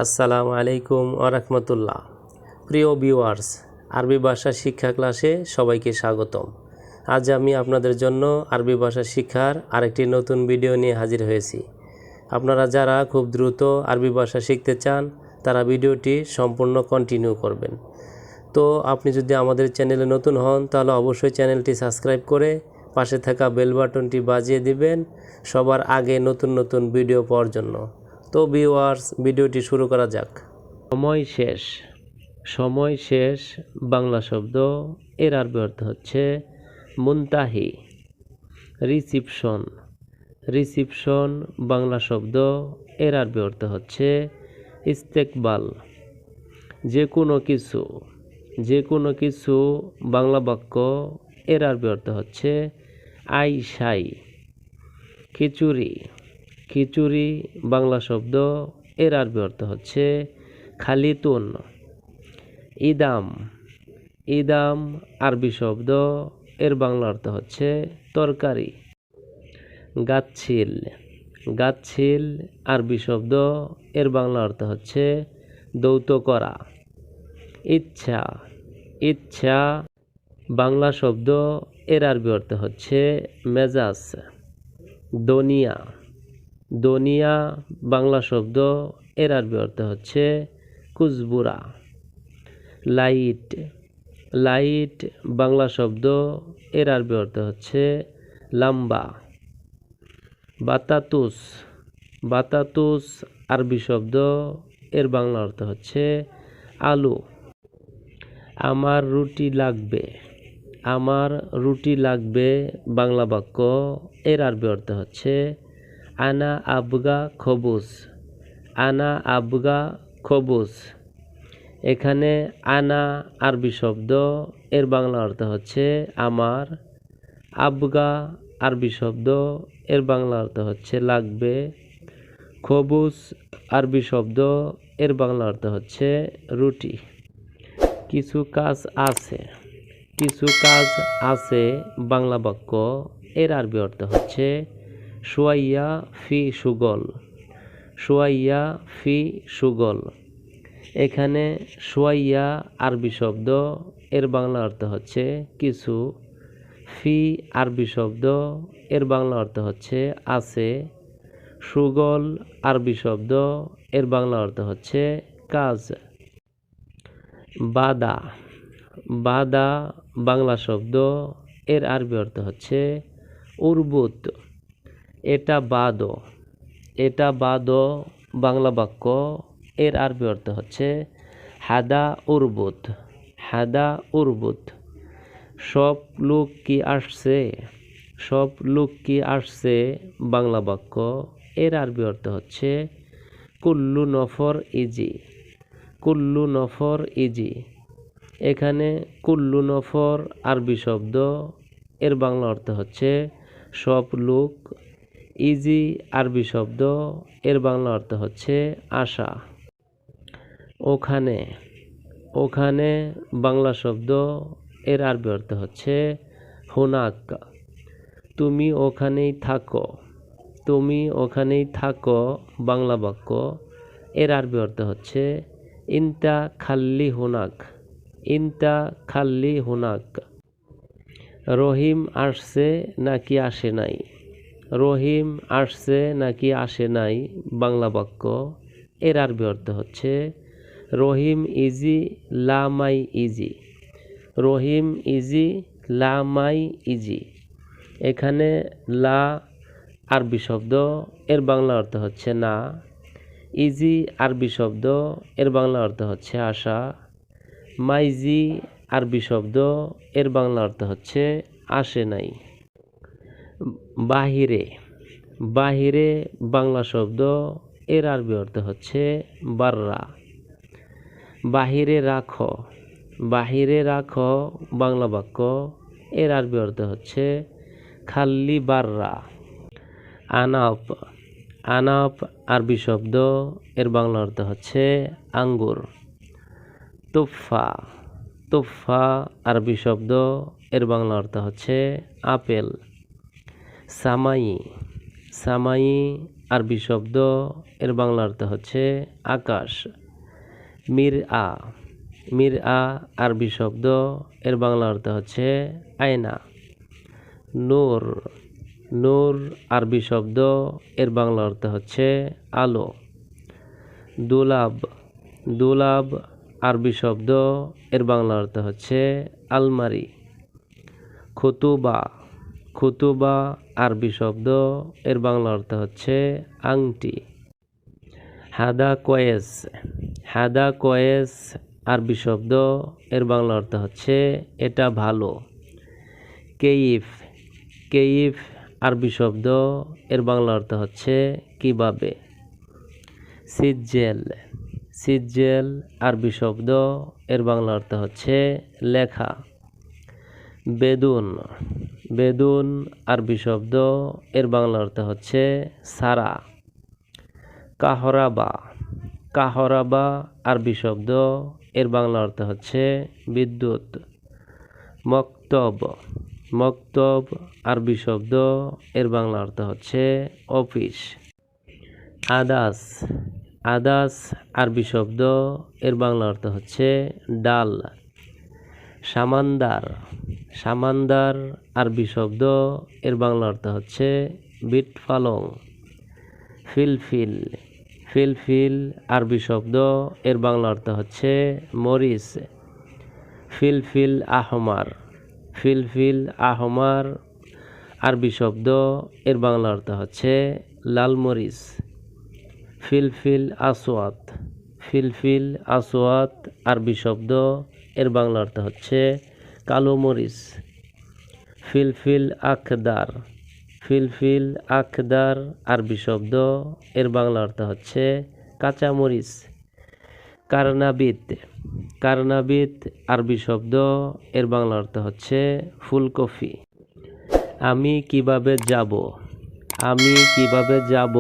আসসালামু আলাইকুম ওরহমতুল্লাহ। প্রিয় ভিউয়ার্স, আরবি ভাষা শিক্ষা ক্লাসে সবাইকে স্বাগতম। আজ আমি আপনাদের জন্য আরবি ভাষা শিক্ষার আরেকটি নতুন ভিডিও নিয়ে হাজির হয়েছি। আপনারা যারা খুব দ্রুত আরবি ভাষা শিখতে চান তারা ভিডিওটি সম্পূর্ণ কন্টিনিউ করবেন। তো আপনি যদি আমাদের চ্যানেলে নতুন হন তাহলে অবশ্যই চ্যানেলটি সাবস্ক্রাইব করে পাশে থাকা বেল বাটনটি বাজিয়ে দিবেন সবার আগে নতুন নতুন ভিডিও পাওয়ার জন্য। তো ভিউয়ার্স, ভিডিওটি শুরু করা যাক। সময় শেষ। সময় শেষ বাংলা শব্দ, এর আরবি অর্থ হচ্ছে মুনতাহি। রিসিপশন। রিসিপশন বাংলা শব্দ, এর আরবি অর্থ হচ্ছে ইস্তেকবাল। যে কোনো কিছু। যে কোনো কিছু বাংলা বাক্য, এর আরবি অর্থ হচ্ছে আইসাই। খিচুড়ি। খিচুড়ি বাংলা শব্দ, এর আরবি অর্থ হচ্ছে খালিতুন। ইদাম। ইদাম আরবি শব্দ, এর বাংলা অর্থ হচ্ছে তরকারি। গাচ্ছিল। গাচ্ছিল আরবি শব্দ, এর বাংলা অর্থ হচ্ছে দৌত করা। ইচ্ছা। ইচ্ছা বাংলা শব্দ, এর আরবি অর্থ হচ্ছে মেজাজ। দুনিয়া। দুনিয়া বাংলা শব্দ, এর আরবি অর্থ হচ্ছে কুজবুরা। লাইট। লাইট বাংলা শব্দ, এর আরবি অর্থ হচ্ছে লম্বা। বাতাতুস। বাতাতুস আরবি শব্দ, এর বাংলা অর্থ হচ্ছে আলু। আমার রুটি লাগবে। আমার রুটি লাগবে বাংলা বাক্য, এর আরবি অর্থ হচ্ছে আনা আবগা খবুজ। আনা আবগা খবুজ। এখানে আনা আরবি শব্দ, এর বাংলা অর্থ হচ্ছে আমার। আবগা আরবি শব্দ, এর বাংলা অর্থ হচ্ছে লাগবে। খবুজ আরবি শব্দ, এর বাংলা অর্থ হচ্ছে রুটি। কিছু কাজ আছে। কিছু কাজ আছে বাংলা বাক্য, এর আরবি অর্থ হচ্ছে শুয়াইয়া ফি সুগল। শুয়াইয়া ফি সুগল। এখানে শুয়াইয়া আরবি শব্দ, এর বাংলা অর্থ হচ্ছে কিছু। ফি আরবি শব্দ, এর বাংলা অর্থ হচ্ছে আছে। সুগল আরবি শব্দ, এর বাংলা অর্থ হচ্ছে কাজ। বাদা। বাদা বাংলা শব্দ, এর আরবি অর্থ হচ্ছে উর্বুত। এটা বাদো। এটা বাদো বাংলা বাক্য, এর আরবি অর্থ হচ্ছে হাদা উর্বুত। হাদা উর্বুত। সব লোক কি আসছে। সব লোক কি আসছে বাংলা বাক্য, এর আরবি অর্থ হচ্ছে কুল্লু নফর ইজি। কুল্লু নফর ইজি। এখানে কুল্লু নফর আরবি শব্দ, এর বাংলা অর্থ হচ্ছে সব লোক। ইজি আরবি শব্দ, এর বাংলা অর্থ হচ্ছে আশা। ওখানে। ওখানে বাংলা শব্দ, এর আরবি অর্থ হচ্ছে হুনাক। তুমি ওখানেই থাকো। তুমি ওখানেই থাকো বাংলা বাক্য, এর আরবি অর্থ হচ্ছে ইনতা খাল্লি হুনাক। ইনতা খাল্লি হুনাক। রহিম আসছে নাকি আসে নাই। রহিম আসছে নাকি আসে নাই বাংলা বাক্য, এর আরবি অর্থ হচ্ছে রহিম ইজি লা মাই ইজি। রহিম ইজি লা মাই ইজি। এখানে লা আরবি শব্দ, এর বাংলা অর্থ হচ্ছে না। ইজি আরবি শব্দ, এর বাংলা অর্থ হচ্ছে আশা। মাইজি আরবি শব্দ, এর বাংলা অর্থ হচ্ছে আসে নাই। বাহিরে। বাহিরে বাংলা শব্দ, এর আরবি অর্থ হচ্ছে বাররা। বাহিরে রাখো। বাহিরে রাখো বাংলা বাক্য, এর আরবি অর্থ হচ্ছে খাল্লি বাররা। আনাপ। আনাপ আরবি শব্দ, এর বাংলা অর্থ হচ্ছে আঙ্গুর। তুফা। তুফা আরবি শব্দ, এর বাংলা অর্থ হচ্ছে আপেল। সামাই। সামাই আরবি শব্দ, এর বাংলা অর্থ হচ্ছে আকাশ। মিরআ, মিরআ আরবি শব্দ, এর বাংলা অর্থ হচ্ছে আয়না। নূর, নূর আরবি শব্দ, এর বাংলা অর্থ হচ্ছে আলো। দুলাব, দুলাব আরবি শব্দ, এর বাংলা অর্থ হচ্ছে আলমারি। খুতুবা, খুতুবা আরবি শব্দ, এর বাংলা অর্থ হচ্ছে আংটি। হাদা কয়েস, হাদা কয়েস আরবি শব্দ, এর বাংলা অর্থ হচ্ছে এটা ভালো। কেইফ, কেইফ আরবি শব্দ, এর বাংলা অর্থ হচ্ছে কিভাবে। সিজ্জেল, সিজ্জেল আরবি শব্দ, এর বাংলা অর্থ হচ্ছে লেখা। বেদুন, বেদুন আরবি শব্দ, এর বাংলা অর্থ হচ্ছে সারা। কাহরাবা, কাহরাবা আরবি শব্দ, এর বাংলা অর্থ হচ্ছে বিদ্যুৎ। মক্তব, মক্তব আরবি শব্দ, এর বাংলা অর্থ হচ্ছে অফিস। আদাস, আদাস আরবি শব্দ, এর বাংলা অর্থ হচ্ছে ডাল। সামান্দার, সামান্দার আরবি শব্দ, এর বাংলা অর্থ হচ্ছে বিট পালং। ফিলফিল, ফিলফিল আরবি শব্দ, এর বাংলা অর্থ হচ্ছে মরিচ। ফিলফিল আহমার, ফিলফিল আহমার আরবি শব্দ, এর বাংলা অর্থ হচ্ছে লাল মরিচ। ফিলফিল আসওয়াত, ফিলফিল আসওয়াত আরবি শব্দ, এর বাংলা অর্থ হচ্ছে কালো মরিচ। ফিলফিল আখদার, ফিলফিল আখদার আরবি শব্দ, এর বাংলা অর্থ হচ্ছে কাঁচা মরিচ। কারনাবিত, কারনাবিত আরবি শব্দ, এর বাংলা অর্থ হচ্ছে ফুলকপি। আমি কিভাবে যাব, আমি কিভাবে যাব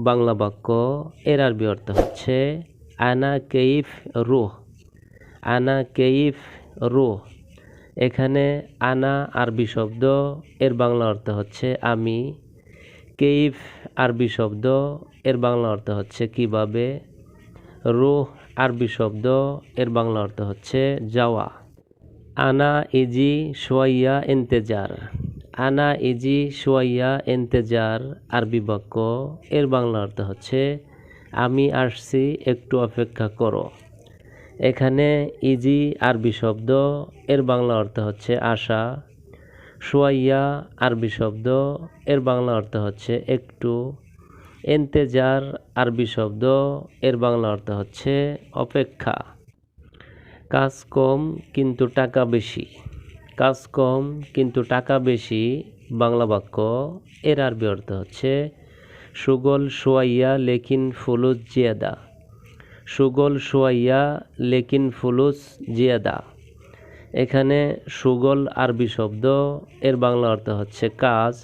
বাংলা বাক্য, এর আরবি অর্থ হচ্ছে আনা কেইফ রুহ, আনা কেইফ রুহ। এখানে আনা আরবি শব্দ, এর বাংলা অর্থ হচ্ছে আমি। কেইফ আরবি শব্দ, এর বাংলা অর্থ হচ্ছে কিভাবে। রুহ আরবি শব্দ, এর বাংলা অর্থ হচ্ছে যাওয়া। আনা ইজি শোয়াইয়া ইন্তেজার, আনা ইজি শোয়াইয়া ইন্তেজার আরবি বাক্য, এর বাংলা অর্থ হচ্ছে আমি আসছি একটু অপেক্ষা করো। এখানে ইজি আরবি শব্দ, এর বাংলা অর্থ হচ্ছে আশা। শোয়াইয়া আরবি শব্দ, এর বাংলা অর্থ হচ্ছে একটু। ইন্তেজার আরবি শব্দ, এর বাংলা অর্থ হচ্ছে অপেক্ষা। কাজ কম কিন্তু টাকা বেশি, কাজ কম কিন্তু টাকা বেশি বাংলা বাক্য, এর আরবি অর্থ হচ্ছে সুগল শোয়াইয়া লেকিন ফুলুস জিয়াদা, সুগল শোয়াইয়া লেকিন ফুলুস জিয়াদা। এখানে সুগল আরবি শব্দ, এর বাংলা অর্থ হচ্ছে কাজ।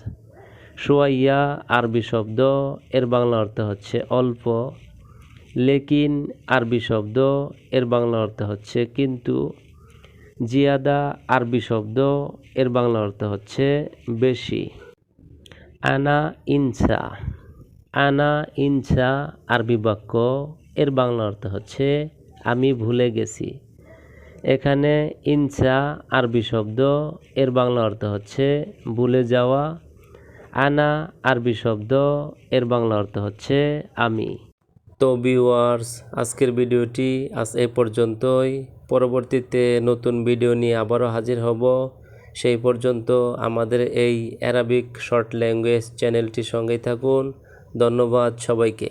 শোয়াইয়া আরবি শব্দ, এর বাংলা অর্থ হচ্ছে অল্প। লেকিন আরবি শব্দ, এর বাংলা অর্থ হচ্ছে কিন্তু। জিয়াদা আরবি শব্দ, এর বাংলা অর্থ হচ্ছে বেশি। আনা ইনসা, আনা ইনসা আরবি বাক্য, এর বাংলা অর্থ হচ্ছে আমি ভুলে গেছি। এখানে ইনসা আরবি শব্দ, এর বাংলা অর্থ হচ্ছে ভুলে যাওয়া। আনা আরবি শব্দ, এর বাংলা অর্থ হচ্ছে আমি। তো ভিউয়ার্স, আজকের ভিডিওটি আজ এই পর্যন্তই। পরবর্তীতে নতুন ভিডিও নিয়ে আবারও হাজির হব। সেই পর্যন্ত আমাদের এই অ্যারাবিক শর্ট ল্যাঙ্গুয়েজ চ্যানেলটির সঙ্গেই থাকুন। ধন্যবাদ সবাইকে।